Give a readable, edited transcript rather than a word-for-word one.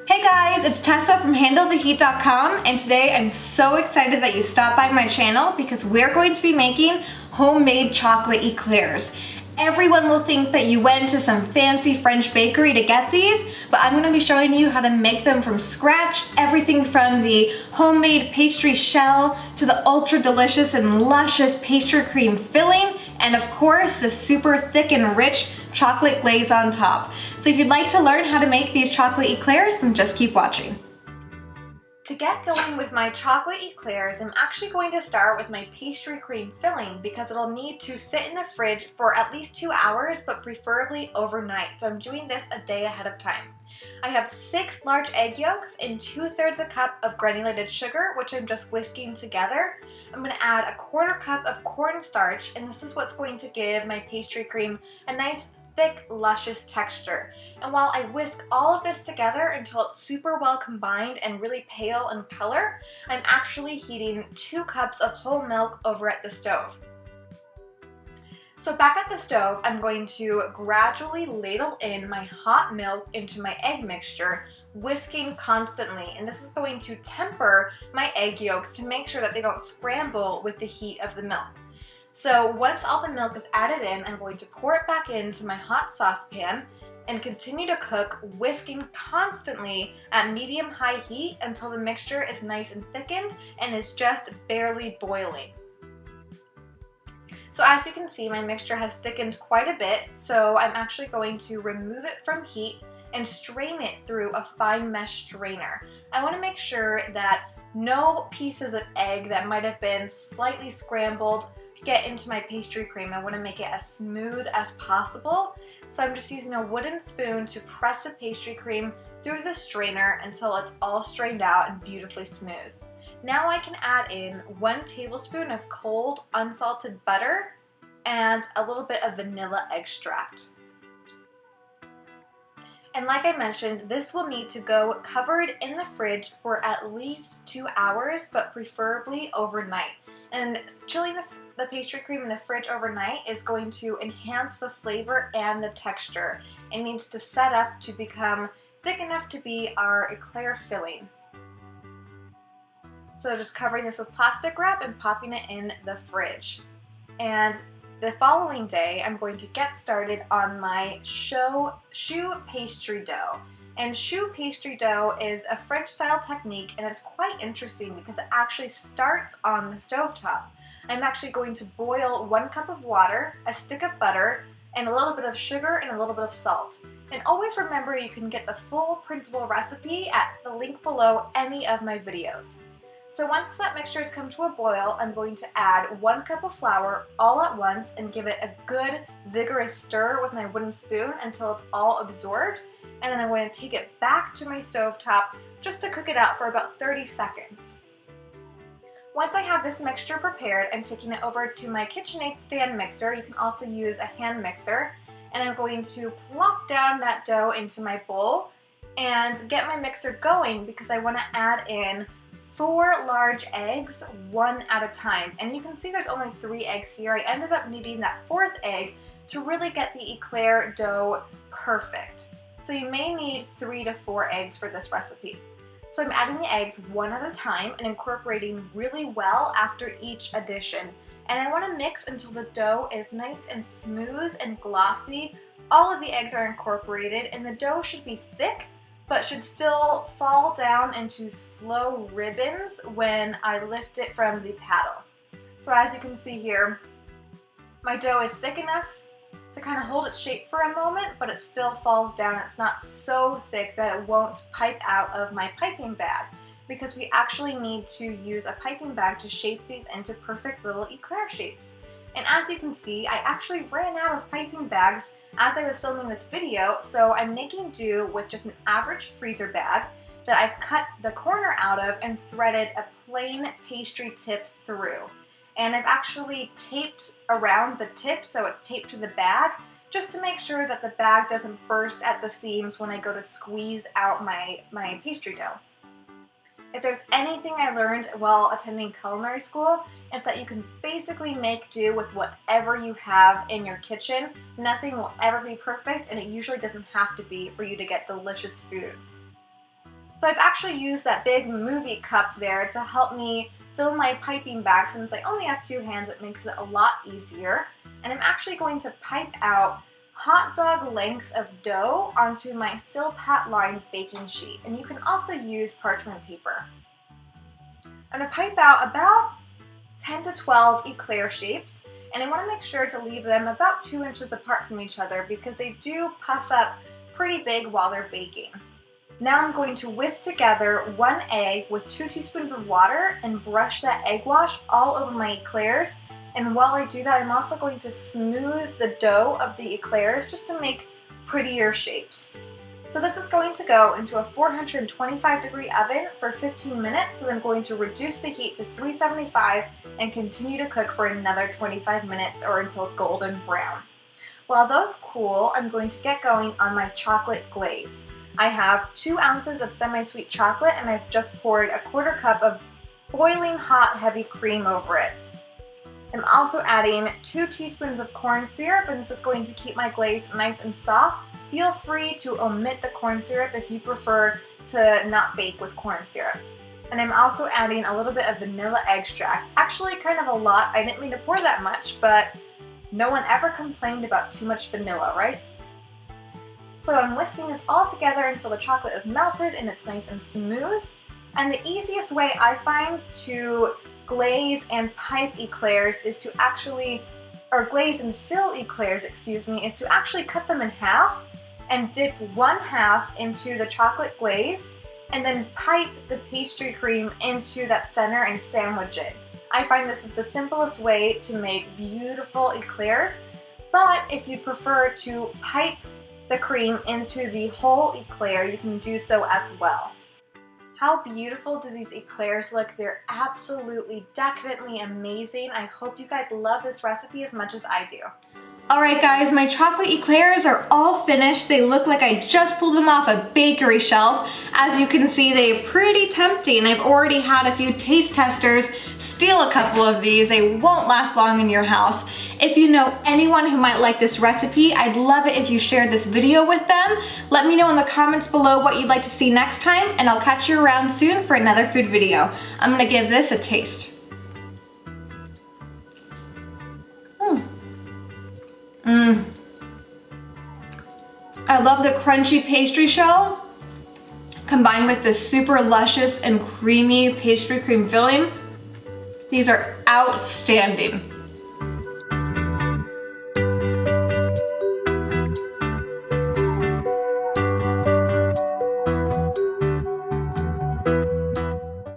Hey guys, it's Tessa from HandleTheHeat.com, and today I'm so excited that you stopped by my channel because we're going to be making homemade chocolate eclairs. Everyone will think that you went to some fancy French bakery to get these, but I'm going to be showing you how to make them from scratch, everything from the homemade pastry shell to the ultra delicious and luscious pastry cream filling, and of course the super thick and rich chocolate glaze on top. So if you'd like to learn how to make these chocolate eclairs, then just keep watching. To get going with my chocolate eclairs, I'm actually going to start with my pastry cream filling because it'll need to sit in the fridge for at least 2 hours, but preferably overnight. So I'm doing this a day ahead of time. I have 6 large egg yolks and 2/3 a cup of granulated sugar, which I'm just whisking together. I'm going to add a 1/4 cup of cornstarch, and this is what's going to give my pastry cream a nice thick, luscious texture. And while I whisk all of this together until it's super well combined and really pale in color, I'm actually heating 2 cups of whole milk over at the stove. So back at the stove, I'm going to gradually ladle in my hot milk into my egg mixture, whisking constantly, and this is going to temper my egg yolks to make sure that they don't scramble with the heat of the milk. So once all the milk is added in, I'm going to pour it back into my hot saucepan and continue to cook, whisking constantly at medium-high heat until the mixture is nice and thickened and is just barely boiling. So as you can see, my mixture has thickened quite a bit, so I'm actually going to remove it from heat and strain it through a fine mesh strainer. I want to make sure that no pieces of egg that might have been slightly scrambled get into my pastry cream. I want to make it as smooth as possible, so I'm just using a wooden spoon to press the pastry cream through the strainer until it's all strained out and beautifully smooth. Now I can add in 1 tablespoon of cold unsalted butter and a little bit of vanilla extract. And like I mentioned, this will need to go covered in the fridge for at least 2 hours, but preferably overnight. And chilling the pastry cream in the fridge overnight is going to enhance the flavor and the texture. It needs to set up to become thick enough to be our eclair filling. So just covering this with plastic wrap and popping it in the fridge. And the following day, I'm going to get started on my choux pastry dough. And choux pastry dough is a French style technique, and it's quite interesting because it actually starts on the stovetop. I'm actually going to boil 1 cup of water, a stick of butter, and a little bit of sugar and a little bit of salt. And always remember, you can get the full printable recipe at the link below any of my videos. So once that mixture has come to a boil, I'm going to add 1 cup of flour all at once and give it a good vigorous stir with my wooden spoon until it's all absorbed. And then I'm going to take it back to my stovetop just to cook it out for about 30 seconds. Once I have this mixture prepared, I'm taking it over to my KitchenAid stand mixer. You can also use a hand mixer. And I'm going to plop down that dough into my bowl and get my mixer going because I want to add in 4 large eggs, 1 at a time. And you can see there's only 3 eggs here. I ended up needing that 4th egg to really get the eclair dough perfect. So you may need 3 to 4 eggs for this recipe. So I'm adding the eggs 1 at a time and incorporating really well after each addition. And I want to mix until the dough is nice and smooth and glossy. All of the eggs are incorporated and the dough should be thick, but should still fall down into slow ribbons when I lift it from the paddle. So as you can see here, my dough is thick enough to kind of hold its shape for a moment, but it still falls down. It's not so thick that it won't pipe out of my piping bag, because we actually need to use a piping bag to shape these into perfect little eclair shapes. And as you can see, I actually ran out of piping bags as I was filming this video, so I'm making do with just an average freezer bag that I've cut the corner out of and threaded a plain pastry tip through. And I've actually taped around the tip so it's taped to the bag just to make sure that the bag doesn't burst at the seams when I go to squeeze out my pastry dough. If there's anything I learned while attending culinary school, it's that you can basically make do with whatever you have in your kitchen. Nothing will ever be perfect, and it usually doesn't have to be for you to get delicious food. So I've actually used that big movie cup there to help me fill my piping bag. Since I only have 2 hands, it makes it a lot easier. And I'm actually going to pipe out hot dog lengths of dough onto my silpat lined baking sheet. And you can also use parchment paper. I'm going to pipe out about 10 to 12 eclair shapes, and I want to make sure to leave them about 2 inches apart from each other because they do puff up pretty big while they're baking. Now I'm going to whisk together 1 egg with 2 teaspoons of water and brush that egg wash all over my eclairs. And while I do that, I'm also going to smooth the dough of the eclairs just to make prettier shapes. So this is going to go into a 425-degree oven for 15 minutes, and I'm going to reduce the heat to 375 and continue to cook for another 25 minutes or until golden brown. While those cool, I'm going to get going on my chocolate glaze. I have 2 ounces of semi-sweet chocolate, and I've just poured a 1/4 cup of boiling hot heavy cream over it. I'm also adding 2 teaspoons of corn syrup, and this is going to keep my glaze nice and soft. Feel free to omit the corn syrup if you prefer to not bake with corn syrup. And I'm also adding a little bit of vanilla extract. Actually, kind of a lot. I didn't mean to pour that much, but no one ever complained about too much vanilla, right? So I'm whisking this all together until the chocolate is melted and it's nice and smooth. And the easiest way I find to glaze and pipe eclairs is to actually, or glaze and fill eclairs, excuse me, is to actually cut them in half and dip 1/2 into the chocolate glaze and then pipe the pastry cream into that center and sandwich it. I find this is the simplest way to make beautiful eclairs, but if you prefer to pipe the cream into the whole eclair, you can do so as well. How beautiful do these eclairs look? They're absolutely decadently amazing. I hope you guys love this recipe as much as I do. Alright guys, my chocolate eclairs are all finished. They look like I just pulled them off a bakery shelf. As you can see, they're pretty tempting. I've already had a few taste testers steal a couple of these. They won't last long in your house. If you know anyone who might like this recipe, I'd love it if you shared this video with them. Let me know in the comments below what you'd like to see next time, and I'll catch you around soon for another food video. I'm gonna give this a taste. I love the crunchy pastry shell combined with the super luscious and creamy pastry cream filling. These are outstanding.